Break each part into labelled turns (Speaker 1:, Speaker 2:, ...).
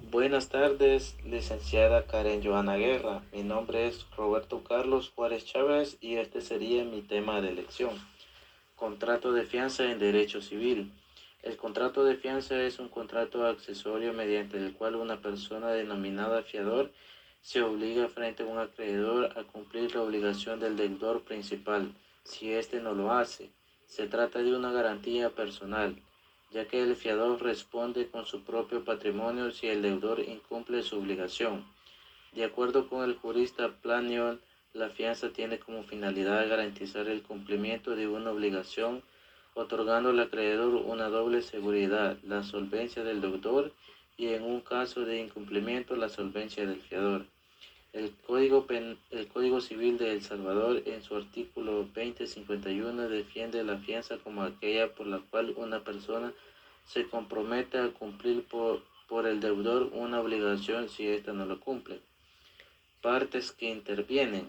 Speaker 1: Buenas tardes, licenciada Karen Joana Guerra. Mi nombre es Roberto Carlos Juárez Chávez y este sería mi tema de elección. Contrato de fianza en derecho civil. El contrato de fianza es un contrato accesorio mediante el cual una persona denominada fiador se obliga frente a un acreedor a cumplir la obligación del deudor principal, si éste no lo hace. Se trata de una garantía personal, ya que el fiador responde con su propio patrimonio si el deudor incumple su obligación. De acuerdo con el jurista Planiol, la fianza tiene como finalidad garantizar el cumplimiento de una obligación, otorgando al acreedor una doble seguridad, la solvencia del deudor y, en un caso de incumplimiento, la solvencia del fiador. El Código Civil de El Salvador, en su artículo 2051, defiende la fianza como aquella por la cual una persona se compromete a cumplir por el deudor una obligación si ésta no lo cumple. Partes que intervienen.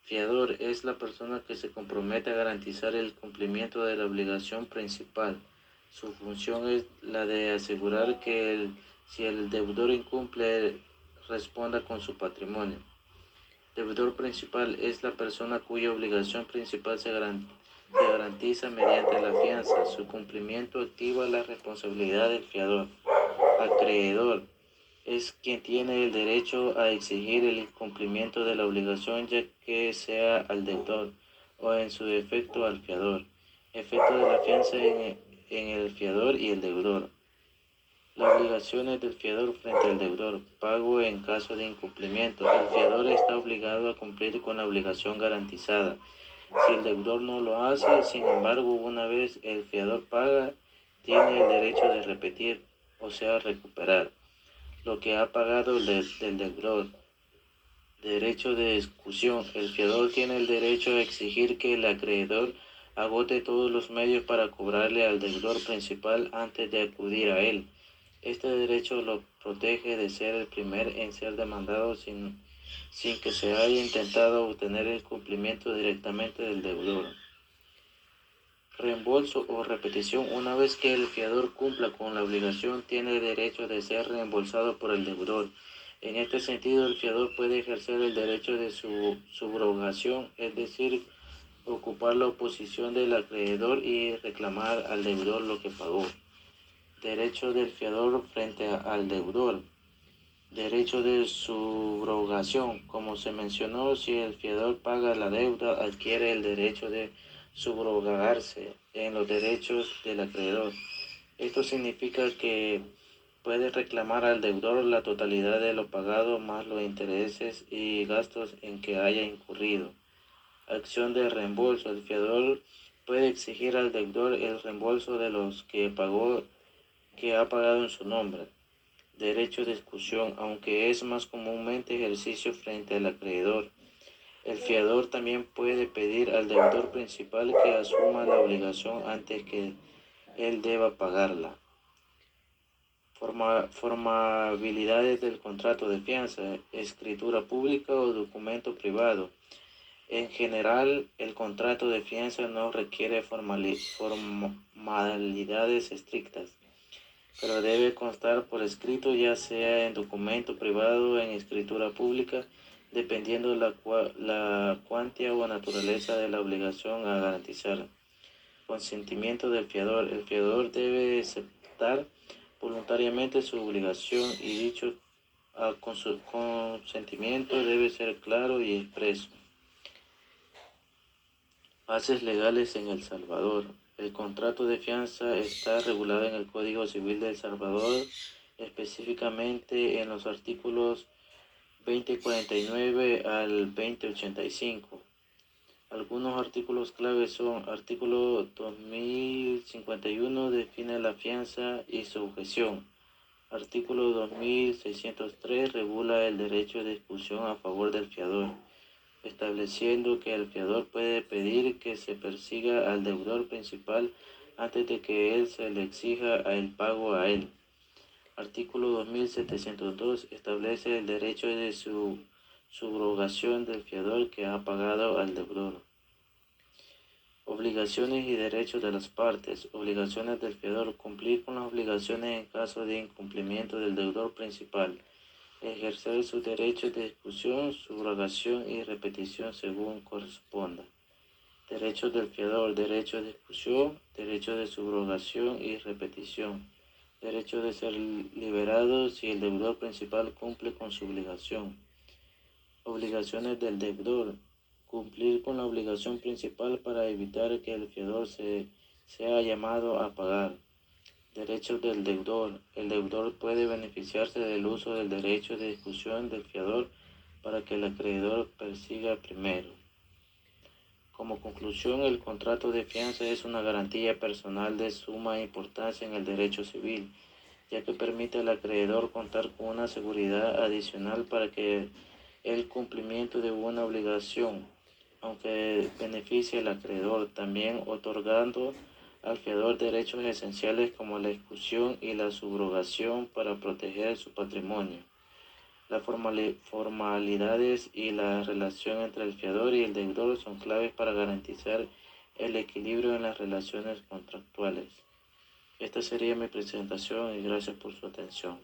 Speaker 1: Fiador es la persona que se compromete a garantizar el cumplimiento de la obligación principal. Su función es la de asegurar que si el deudor incumple, responda con su patrimonio. Deudor principal es la persona cuya obligación principal se garantiza mediante la fianza. Su cumplimiento activa la responsabilidad del fiador. Acreedor es quien tiene el derecho a exigir el cumplimiento de la obligación, ya que sea al deudor o, en su defecto, al fiador. Efecto de la fianza en el fiador y el deudor. Las obligaciones del fiador frente al deudor. Pago en caso de incumplimiento. El fiador está obligado a cumplir con la obligación garantizada. Si el deudor no lo hace, sin embargo, una vez el fiador paga, tiene el derecho de repetir, o sea, recuperar lo que ha pagado del deudor. Derecho de ejecución. El fiador tiene el derecho a exigir que el acreedor agote todos los medios para cobrarle al deudor principal antes de acudir a él. Este derecho lo protege de ser el primero en ser demandado sin que se haya intentado obtener el cumplimiento directamente del deudor. Reembolso o repetición. Una vez que el fiador cumpla con la obligación, tiene el derecho de ser reembolsado por el deudor. En este sentido, el fiador puede ejercer el derecho de su subrogación, es decir, ocupar la oposición del acreedor y reclamar al deudor lo que pagó. Derecho del fiador frente al deudor. Derecho de subrogación. Como se mencionó, si el fiador paga la deuda, adquiere el derecho de subrogarse en los derechos del acreedor. Esto significa que puede reclamar al deudor la totalidad de lo pagado más los intereses y gastos en que haya incurrido. Acción de reembolso. El fiador puede exigir al deudor el reembolso de los que ha pagado en su nombre. Derecho de exclusión, aunque es más comúnmente ejercicio frente al acreedor. El fiador también puede pedir al deudor principal que asuma la obligación antes que él deba pagarla. Formabilidades del contrato de fianza, escritura pública o documento privado. En general, el contrato de fianza no requiere formalidades estrictas, pero debe constar por escrito, ya sea en documento privado o en escritura pública, dependiendo la cuantía o naturaleza de la obligación a garantizar. Consentimiento del fiador. El fiador debe aceptar voluntariamente su obligación y dicho consentimiento debe ser claro y expreso. Bases legales en El Salvador. El contrato de fianza está regulado en el Código Civil de El Salvador, específicamente en los artículos 2049 al 2085. Algunos artículos claves son: artículo 2051 define la fianza y su objeción. Artículo 2603 regula el derecho de expulsión a favor del fiador, estableciendo que el fiador puede pedir que se persiga al deudor principal antes de que él se le exija el pago a él. Artículo 2702 establece el derecho de subrogación del fiador que ha pagado al deudor. Obligaciones y derechos de las partes. Obligaciones del fiador. Cumplir con las obligaciones en caso de incumplimiento del deudor principal. Ejercer sus derechos de ejecución, subrogación y repetición según corresponda. Derechos del fiador. Derechos de ejecución, derechos de subrogación y repetición. Derecho de ser liberado si el deudor principal cumple con su obligación. Obligaciones del deudor. Cumplir con la obligación principal para evitar que el fiador sea llamado a pagar. Derechos del deudor. El deudor puede beneficiarse del uso del derecho de ejecución del fiador para que el acreedor persiga primero. Como conclusión, el contrato de fianza es una garantía personal de suma importancia en el derecho civil, ya que permite al acreedor contar con una seguridad adicional para que el cumplimiento de una obligación, aunque beneficie al acreedor, también otorgando al fiador derechos esenciales como la ejecución y la subrogación para proteger su patrimonio. Las formalidades y la relación entre el fiador y el deudor son claves para garantizar el equilibrio en las relaciones contractuales. Esta sería mi presentación y gracias por su atención.